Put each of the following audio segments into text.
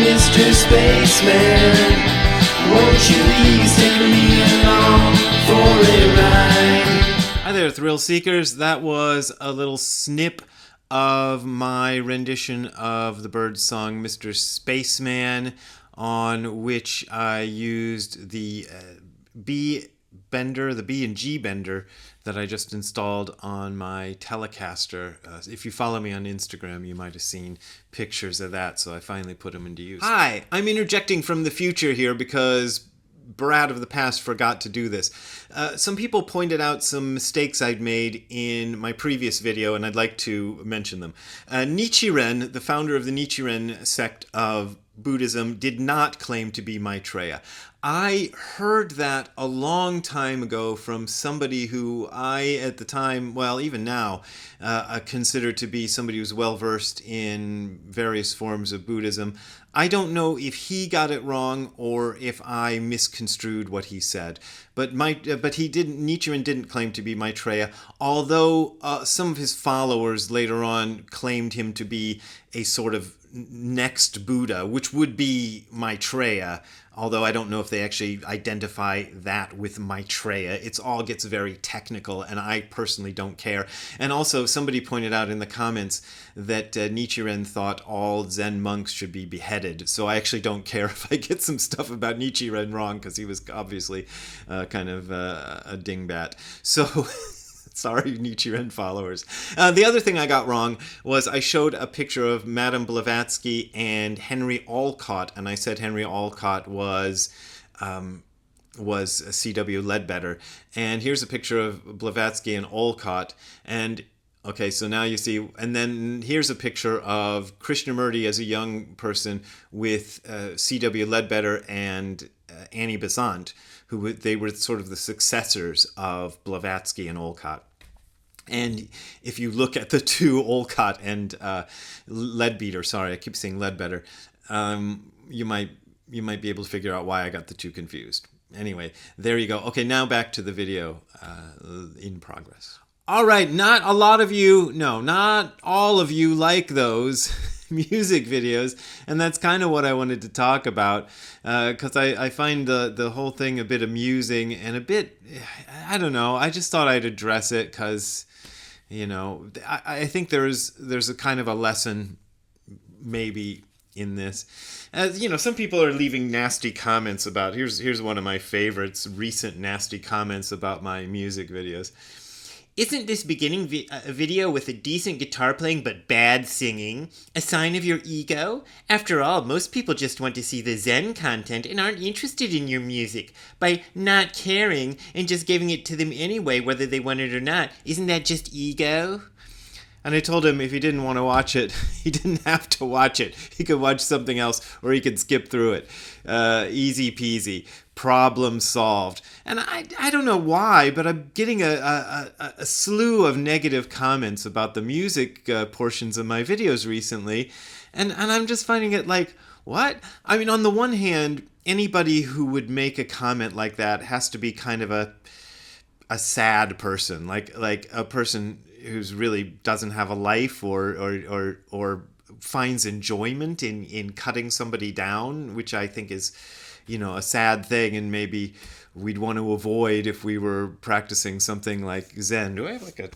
Mr. Spaceman, won't you please take me along for a ride? Hi there, thrill seekers. That was a little snip of my rendition of the Byrds song Mr. Spaceman, on which I used the B bender, the B and G bender that I just installed on my Telecaster. If you follow me on Instagram, you might have seen pictures of that, so I finally put them into use. Hi, I'm interjecting from the future here because Brad of the past forgot to do this. Some people pointed out some mistakes I'd made in my previous video, and I'd like to mention them. Nichiren, the founder of the Nichiren sect of Buddhism, did not claim to be Maitreya. I heard that a long time ago from somebody who I, at the time, well, even now, consider to be somebody who's well-versed in various forms of Buddhism. I don't know if he got it wrong or if I misconstrued what he said. But Nichiren didn't claim to be Maitreya, although some of his followers later on claimed him to be a sort of next Buddha, which would be Maitreya, although I don't know if they actually identify that with Maitreya. It all gets very technical, and I personally don't care. And also, somebody pointed out in the comments that Nichiren thought all Zen monks should be beheaded. So I actually don't care if I get some stuff about Nichiren wrong, because he was obviously kind of a dingbat. So... Sorry, Nichiren followers. The other thing I got wrong was I showed a picture of Madame Blavatsky and Henry Olcott, and I said Henry Olcott was C.W. Ledbetter. And here's a picture of Blavatsky and Olcott, and okay, so now you see, and then here's a picture of Krishnamurti as a young person with C.W. Ledbetter and Annie Besant, they were sort of the successors of Blavatsky and Olcott. And if you look at the two, Olcott and Leadbeater, sorry, I keep saying Ledbetter, you might be able to figure out why I got the two confused. Anyway, there you go. Okay, now back to the video in progress. All right, not all of you like those music videos, and that's kind of what I wanted to talk about, because I find the whole thing a bit amusing and a bit, I don't know, I just thought I'd address it because, you know, I think there's a kind of a lesson maybe in this. As you know, some people are leaving nasty comments about, here's one of my favorites, recent nasty comments about my music videos. Isn't this beginning video with a decent guitar playing but bad singing a sign of your ego? After all, most people just want to see the Zen content and aren't interested in your music. By not caring and just giving it to them anyway, whether they want it or not, isn't that just ego? And I told him if he didn't want to watch it, he didn't have to watch it. He could watch something else or he could skip through it. Easy peasy. Problem solved. And I don't know why, but I'm getting a slew of negative comments about the music portions of my videos recently. And I'm just finding it like, what? I mean, on the one hand, anybody who would make a comment like that has to be kind of a sad person, like a person who's really doesn't have a life or finds enjoyment in cutting somebody down, which I think is, you know, a sad thing, and maybe we'd want to avoid if we were practicing something like Zen. Do I have like I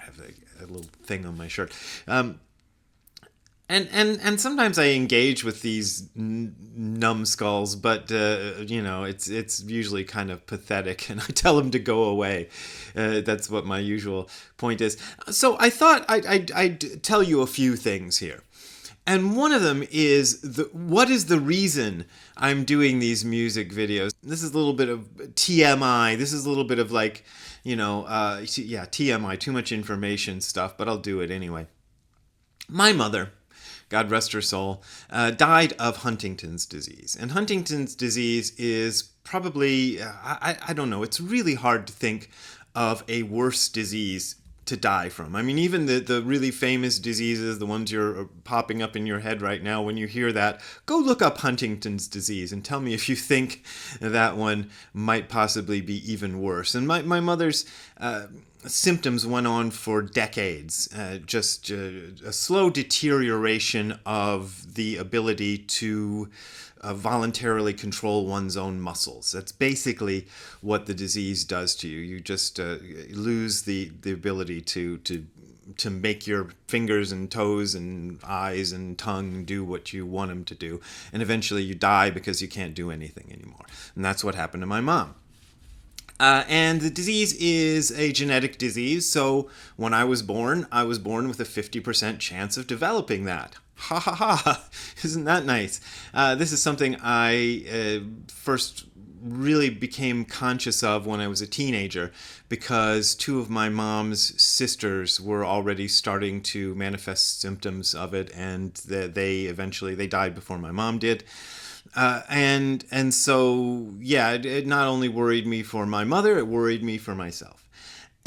have a little thing on my shirt. And sometimes I engage with these numbskulls, but you know, it's usually kind of pathetic, and I tell them to go away. That's what my usual point is. So I thought I'd tell you a few things here. And one of them is, what is the reason I'm doing these music videos? This is a little bit of TMI. This is a little bit of like, you know, TMI, too much information stuff, but I'll do it anyway. My mother, God rest her soul, died of Huntington's disease. And Huntington's disease is probably, I don't know, it's really hard to think of a worse disease to die from. I mean, even the really famous diseases, the ones you're popping up in your head right now, when you hear that, go look up Huntington's disease and tell me if you think that one might possibly be even worse. And my mother's symptoms went on for decades, just a slow deterioration of the ability to voluntarily control one's own muscles. That's basically what the disease does to you. You just lose the ability to make your fingers and toes and eyes and tongue do what you want them to do. And eventually you die because you can't do anything anymore. And that's what happened to my mom. And the disease is a genetic disease, so when I was born with a 50% chance of developing that. Ha ha ha! Isn't that nice? This is something I first really became conscious of when I was a teenager, because two of my mom's sisters were already starting to manifest symptoms of it, and they eventually died before my mom did. And so, yeah, it not only worried me for my mother, it worried me for myself.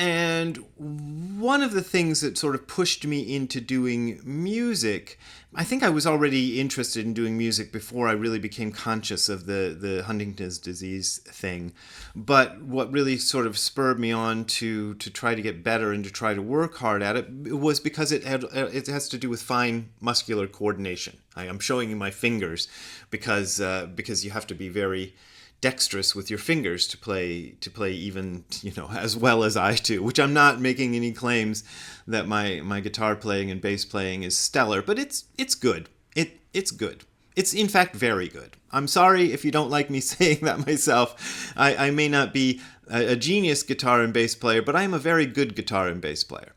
And one of the things that sort of pushed me into doing music, I think I was already interested in doing music before I really became conscious of the Huntington's disease thing. But what really sort of spurred me on to try to get better and to try to work hard at it was because it has to do with fine muscular coordination. I'm showing you my fingers because you have to be very dexterous with your fingers to play even, as well as I do, which I'm not making any claims that my guitar playing and bass playing is stellar, but it's good. It's good. It's in fact very good. I'm sorry if you don't like me saying that myself. I may not be a genius guitar and bass player, but I am a very good guitar and bass player.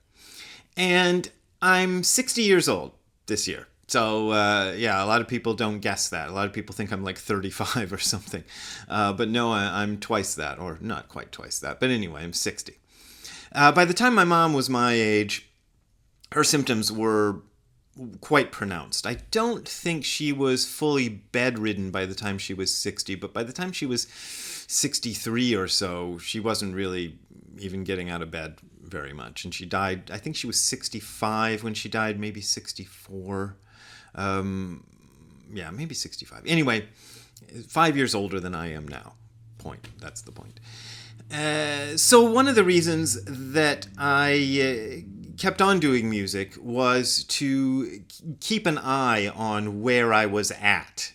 And I'm 60 years old this year. So, yeah, a lot of people don't guess that. A lot of people think I'm like 35 or something. But no, I'm twice that, or not quite twice that. But anyway, I'm 60. By the time my mom was my age, her symptoms were quite pronounced. I don't think she was fully bedridden by the time she was 60, but by the time she was 63 or so, she wasn't really even getting out of bed very much. And she died, I think she was 65 when she died, maybe 64. Yeah, maybe 65. Anyway, 5 years older than I am now. That's the point. So one of the reasons that I kept on doing music was to keep an eye on where I was at.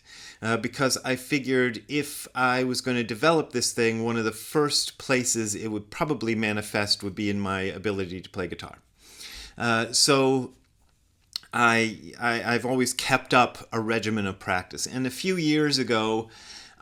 Because I figured if I was going to develop this thing, one of the first places it would probably manifest would be in my ability to play guitar. So I've always kept up a regimen of practice. And a few years ago,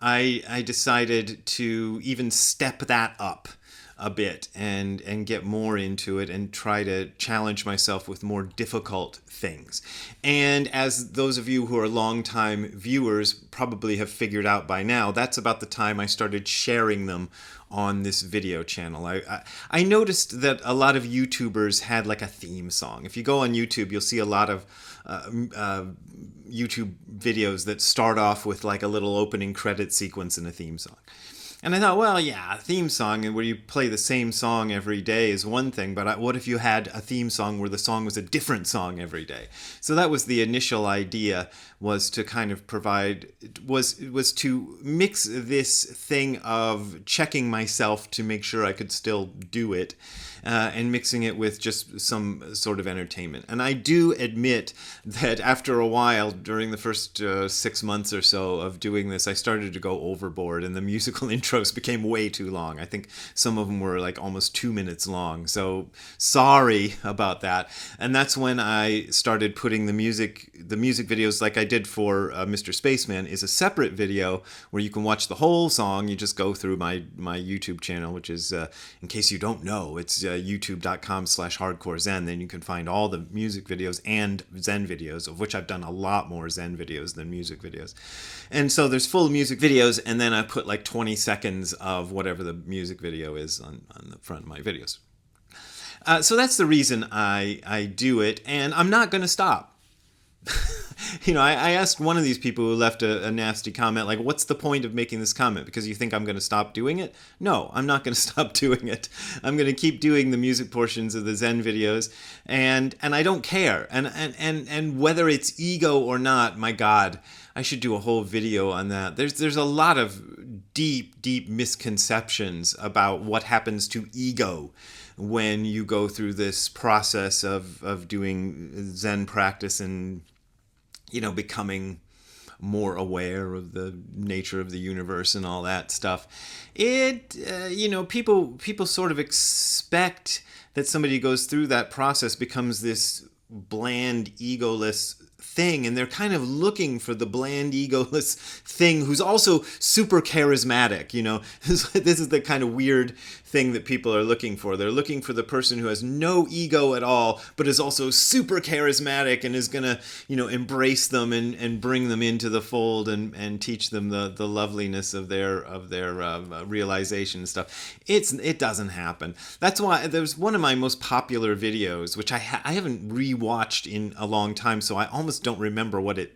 I decided to even step that up a bit and get more into it and try to challenge myself with more difficult things. And as those of you who are longtime viewers probably have figured out by now, that's about the time I started sharing them on this video channel. I noticed that a lot of YouTubers had like a theme song. If you go on YouTube, you'll see a lot of YouTube videos that start off with like a little opening credit sequence and a theme song. And I thought, well, yeah, a theme song and where you play the same song every day is one thing, but what if you had a theme song where the song was a different song every day? So that was the initial idea, was to kind of provide, was to mix this thing of checking myself to make sure I could still do it, and mixing it with just some sort of entertainment. And I do admit that after a while, during the first 6 months or so of doing this, I started to go overboard and the musical intros became way too long. I think some of them were like almost 2 minutes long. So sorry about that. And that's when I started putting the music videos like I did for Mr. Spaceman is a separate video where you can watch the whole song. You just go through my YouTube channel, which is, in case you don't know, it's youtube.com/hardcorezen. Then you can find all the music videos and Zen videos, of which I've done a lot more Zen videos than music videos. And so there's full music videos, and then I put like 20 seconds of whatever the music video is on the front of my videos. So that's the reason I do it, and I'm not going to stop. I asked one of these people who left a nasty comment, like, what's the point of making this comment? Because you think I'm going to stop doing it? No, I'm not going to stop doing it. I'm going to keep doing the music portions of the Zen videos, and I don't care. And whether it's ego or not, my God, I should do a whole video on that. There's a lot of deep misconceptions about what happens to ego when you go through this process of doing Zen practice and, becoming more aware of the nature of the universe and all that stuff. People sort of expect that somebody who goes through that process becomes this bland, egoless thing, and they're kind of looking for the bland, egoless thing who's also super charismatic. This is the kind of weird thing that people are looking for. They're looking for the person who has no ego at all, but is also super charismatic and is gonna, embrace them and bring them into the fold and teach them the loveliness of their realization and stuff. It doesn't happen. That's why there's one of my most popular videos, which I haven't rewatched in a long time, so I almost don't remember what it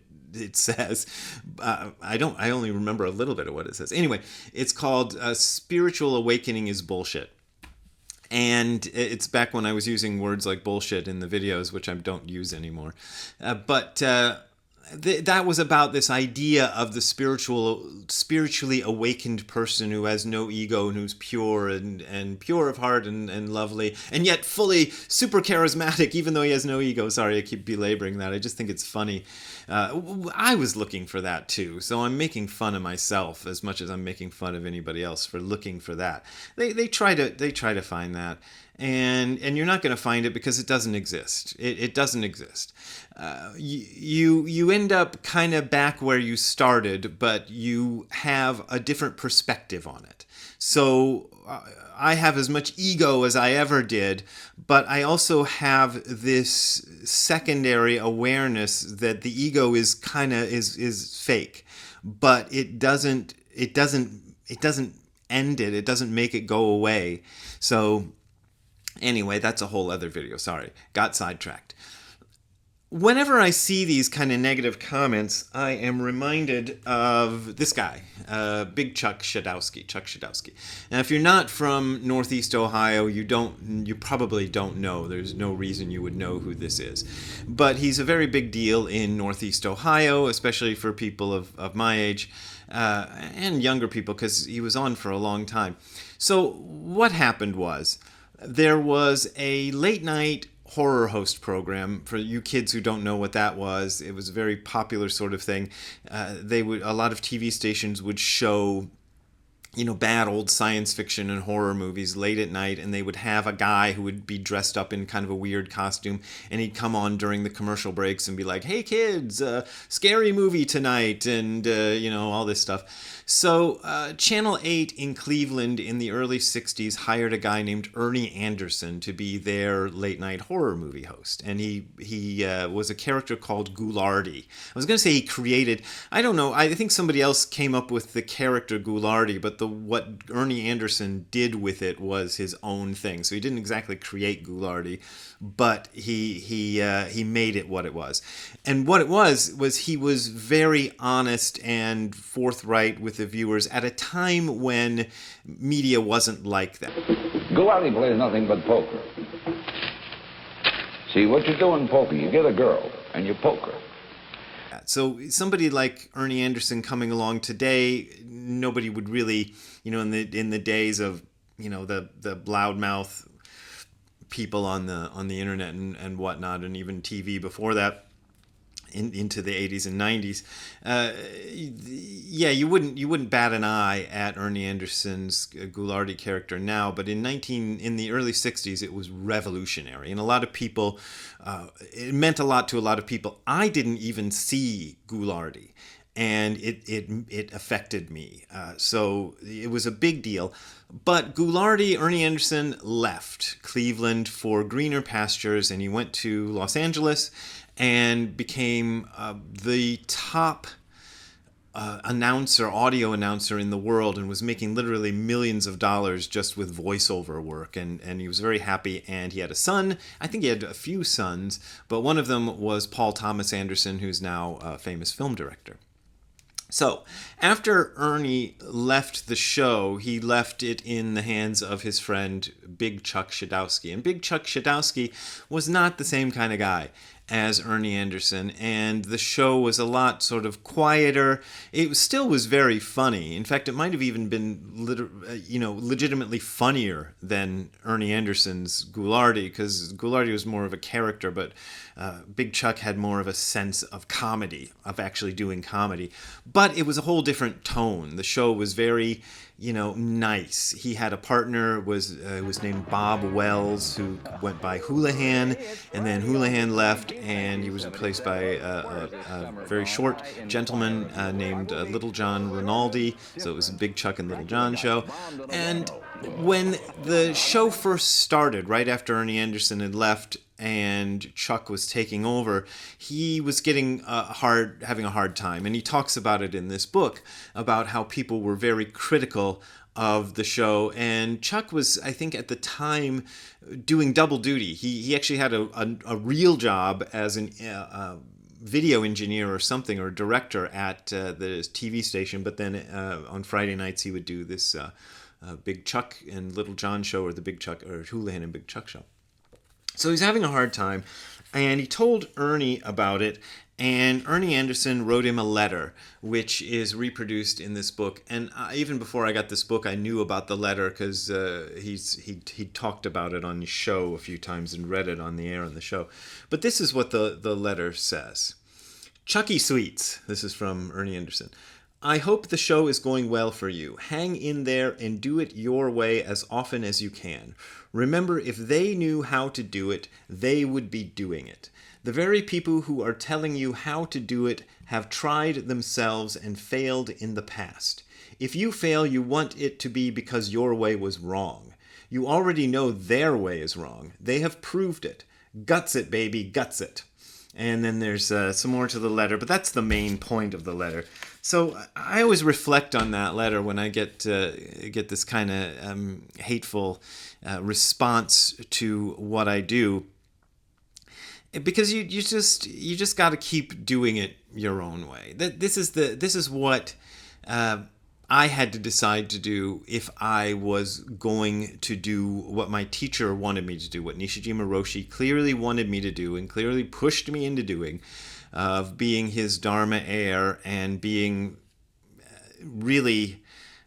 says. I only remember a little bit of what it says. Anyway, it's called Spiritual Awakening is Bullshit. And it's back when I was using words like bullshit in the videos, which I don't use anymore. But that was about this idea of the spiritually awakened person who has no ego and who's pure and pure of heart and lovely, and yet fully super charismatic, even though he has no ego. Sorry, I keep belaboring that. I just think it's funny. I was looking for that too, so I'm making fun of myself as much as I'm making fun of anybody else for looking for that. They try to find that. And you're not going to find it because it doesn't exist. It doesn't exist. You end up kind of back where you started, but you have a different perspective on it. So I have as much ego as I ever did, but I also have this secondary awareness that the ego is kind of is fake, but it doesn't end it. It doesn't make it go away. So anyway, that's a whole other video. Sorry, got sidetracked. Whenever I see these kind of negative comments, I am reminded of this guy, Big Chuck Shadowski. Now, if you're not from Northeast Ohio, you probably don't know. There's no reason you would know who this is. But he's a very big deal in Northeast Ohio, especially for people of my age and younger people, because he was on for a long time. So what happened was, there was a late night horror host program. For you kids who don't know what that was, it was a very popular sort of thing. A lot of TV stations would show bad old science fiction and horror movies late at night, and they would have a guy who would be dressed up in kind of a weird costume, and he'd come on during the commercial breaks and be like, "Hey kids, scary movie tonight," and all this stuff. So Channel 8 in Cleveland in the early 60s hired a guy named Ernie Anderson to be their late night horror movie host, and he was a character called Ghoulardi. I was going to say he created, I don't know, I think somebody else came up with the character Ghoulardi, but what Ernie Anderson did with it was his own thing. So he didn't exactly create Ghoulardi, but he made it what it was. And what it was he was very honest and forthright with the viewers at a time when media wasn't like that. Ghoulardi plays nothing but poker. See, what you do in poker, you get a girl and you poke her. So somebody like Ernie Anderson coming along today, nobody would really, in the days of, the loudmouth people on the internet and whatnot, and even TV before that, into the 80s and 90s, you wouldn't bat an eye at Ernie Anderson's Ghoulardi character now, but in the early 60s it was revolutionary, and a lot of people, it meant a lot to a lot of people. I didn't even see Ghoulardi, and it affected me, so it was a big deal. But Ghoulardi, Ernie Anderson, left Cleveland for greener pastures, and he went to Los Angeles and became the top audio announcer in the world, and was making literally millions of dollars just with voiceover work. And he was very happy, and he had a son. I think he had a few sons, but one of them was Paul Thomas Anderson, who's now a famous film director. So, after Ernie left the show, he left it in the hands of his friend Big Chuck Shadowski. And Big Chuck Shadowski was not the same kind of guy. as Ernie Anderson, and the show was a lot sort of quieter. It still was very funny. In fact, it might have even been legitimately funnier than Ernie Anderson's Ghoulardi, because Ghoulardi was more of a character, but Big Chuck had more of a sense of comedy, of actually doing comedy. But it was a whole different tone. The show was very, nice. He had a partner, was named Bob Wells, who went by Houlihan, and then Houlihan left, and he was replaced by a very short gentleman named Little John Rinaldi. So it was a Big Chuck and Little John show. And when the show first started, right after Ernie Anderson had left and Chuck was taking over, he was having a hard time. And he talks about it in this book, about how people were very critical of the show. And Chuck was, I think, at the time doing double duty. He actually had a real job as an video engineer or something, or director at the TV station. But then on Friday nights he would do this Big Chuck and Little John show, or the Big Chuck, or Houlihan and Big Chuck show. So he's having a hard time, and he told Ernie about it, and Ernie Anderson wrote him a letter, which is reproduced in this book. And even before I got this book, I knew about the letter, because he talked about it on the show a few times and read it on the air on the show. But this is what the letter says. Chucky Sweets, this is from Ernie Anderson. I hope the show is going well for you. Hang in there and do it your way as often as you can. Remember, if they knew how to do it, they would be doing it. The very people who are telling you how to do it have tried themselves and failed in the past. If you fail, you want it to be because your way was wrong. You already know their way is wrong. They have proved it. Guts it, baby, guts it. And then there's some more to the letter, but that's the main point of the letter. So I always reflect on that letter when I get this kind of hateful response to what I do, because you just got to keep doing it your own way. This is what I had to decide to do if I was going to do what my teacher wanted me to do, what Nishijima Roshi clearly wanted me to do and clearly pushed me into doing, of being his Dharma heir and being really,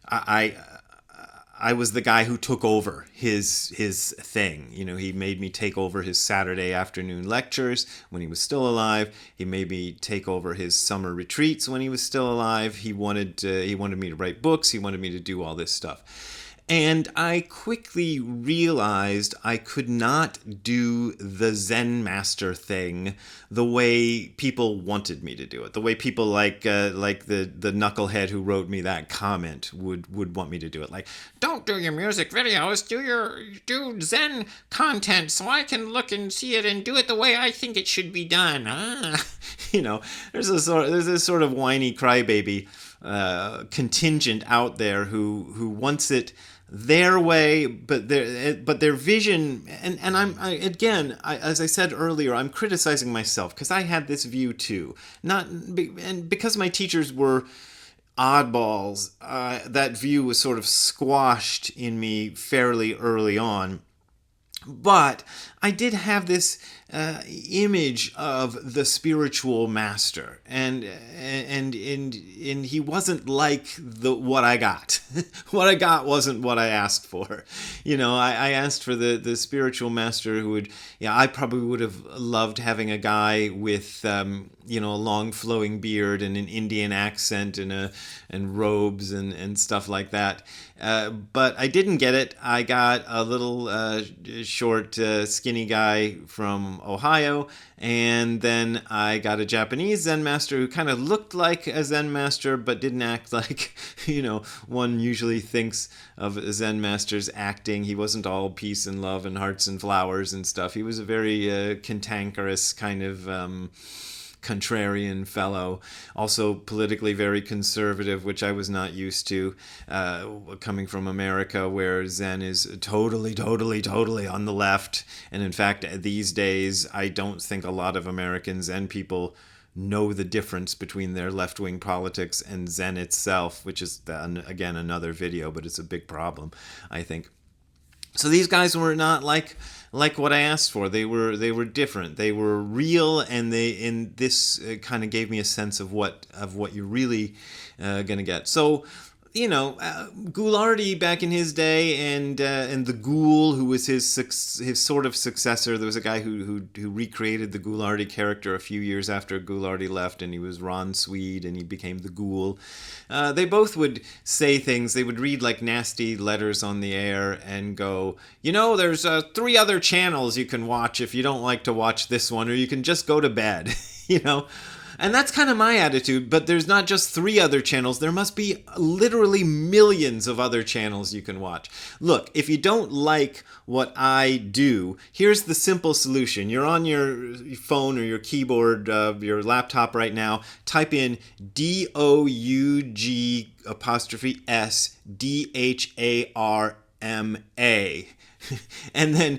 I was the guy who took over his thing. He made me take over his Saturday afternoon lectures when he was still alive. He made me take over his summer retreats when he was still alive. He wanted me to write books. He wanted me to do all this stuff. And I quickly realized I could not do the Zen master thing the way people wanted me to do it. The way people like the knucklehead who wrote me that comment would want me to do it. Like, don't do your music videos, do Zen content so I can look and see it and do it the way I think it should be done. There's this sort of whiny crybaby contingent out there who wants it their way, but their vision, and as I said earlier, I'm criticizing myself because I had this view too, and because my teachers were oddballs, that view was sort of squashed in me fairly early on. But I did have this image of the spiritual master, and he wasn't like what I got. What I got wasn't what I asked for. I asked for the spiritual master who would. I probably would have loved having a guy with a long flowing beard and an Indian accent and robes and stuff like that. But I didn't get it. I got a little short, skinny guy from Ohio, and then I got a Japanese Zen master who kind of looked like a Zen master but didn't act like one usually thinks of Zen masters acting. He wasn't all peace and love and hearts and flowers and stuff. He was a very cantankerous kind of contrarian fellow, also politically very conservative, which I was not used to, coming from America, where Zen is totally on the left. And in fact, these days, I don't think a lot of American Zen people know the difference between their left-wing politics and Zen itself, which is, again, another video, but it's a big problem, I think. So these guys were not like what I asked for. They were different. They were real, and this kind of gave me a sense of what you're really gonna get. So, Ghoulardi back in his day, and the Ghoul, who was his sort of successor. There was a guy who recreated the Ghoulardi character a few years after Ghoulardi left, and he was Ron Swede, and he became the Ghoul. They both would say things. They would read like nasty letters on the air and go, there's 3 other channels you can watch if you don't like to watch this one, or you can just go to bed, And that's kind of my attitude, but there's not just 3 other channels. There must be literally millions of other channels you can watch. Look, if you don't like what I do, here's the simple solution. You're on your phone or your keyboard, your laptop right now. Type in DOUG'SDHARMA. and then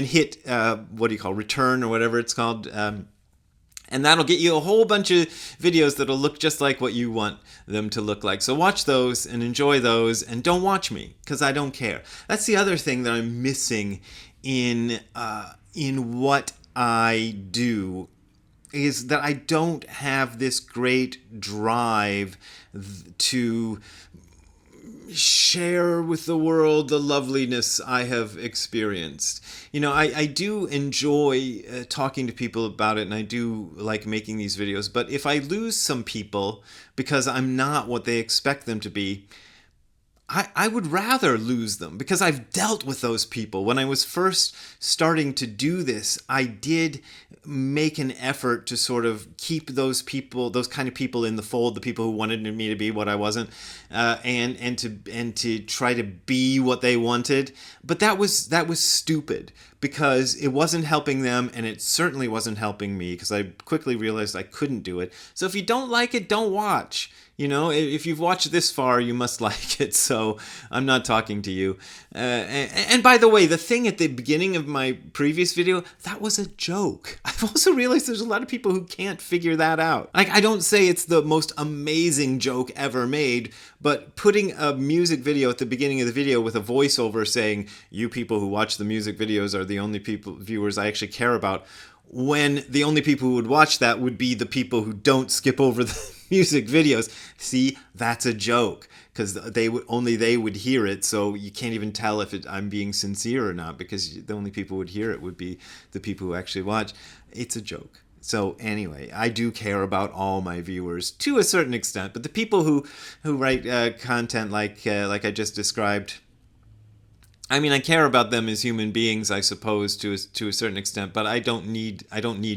hit return or whatever it's called. And that'll get you a whole bunch of videos that'll look just like what you want them to look like. So watch those and enjoy those, and don't watch me, because I don't care. That's the other thing that I'm missing in what I do, is that I don't have this great drive to share with the world the loveliness I have experienced. I do enjoy talking to people about it, and I do like making these videos, but if I lose some people because I'm not what they expect them to be, I would rather lose them, because I've dealt with those people. When I was first starting to do this, I did make an effort to sort of keep those kind of people in the fold, the people who wanted me to be what I wasn't, and to try to be what they wanted. But that was stupid, because it wasn't helping them, and it certainly wasn't helping me, because I quickly realized I couldn't do it. So if you don't like it, don't watch. If you've watched this far, you must like it, so I'm not talking to you. And by the way, the thing at the beginning of my previous video, that was a joke. I've also realized there's a lot of people who can't figure that out. Like, I don't say it's the most amazing joke ever made, but putting a music video at the beginning of the video with a voiceover saying, "You people who watch the music videos are the only viewers I actually care about," when the only people who would watch that would be the people who don't skip over the music videos. See, that's a joke, because they would hear it, so you can't even tell if I'm being sincere or not, because the only people who would hear it would be the people who actually watch. It's a joke. So anyway, I do care about all my viewers to a certain extent, but the people who write content like I just described, I mean, I care about them as human beings, I suppose, to a certain extent, but I don't need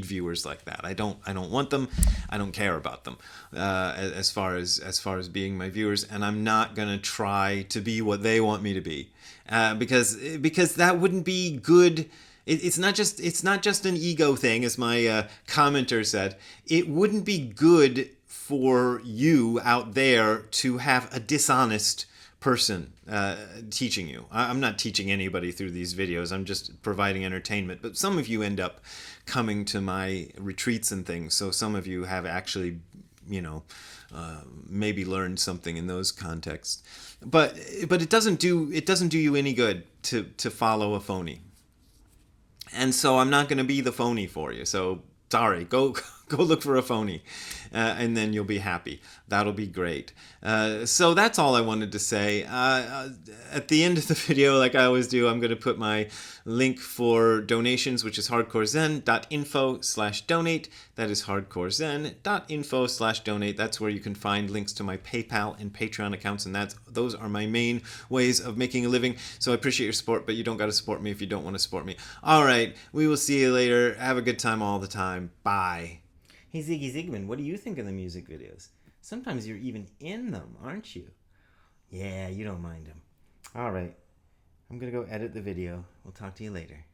viewers like that. I don't want them. I don't care about them as far as being my viewers, and I'm not gonna try to be what they want me to be, because that wouldn't be good. It's not just an ego thing, as my commenter said. It wouldn't be good for you out there to have a dishonest person teaching you. I'm not teaching anybody through these videos. I'm just providing entertainment. But some of you end up coming to my retreats and things, so some of you have actually, maybe learned something in those contexts. But it doesn't do you any good to follow a phony. And so I'm not going to be the phony for you. So sorry, go look for a phony, and then you'll be happy. That'll be great. So that's all I wanted to say. At the end of the video, like I always do, I'm going to put my link for donations, which is hardcorezen.info/donate. That is hardcorezen.info/donate. That's where you can find links to my PayPal and Patreon accounts, and those are my main ways of making a living. So I appreciate your support, but you don't got to support me if you don't want to support me. All right, we will see you later. Have a good time all the time. Bye. Hey, Ziggy Zigman, what do you think of the music videos? Sometimes you're even in them, aren't you? Yeah, you don't mind them. All right, I'm going to go edit the video. We'll talk to you later.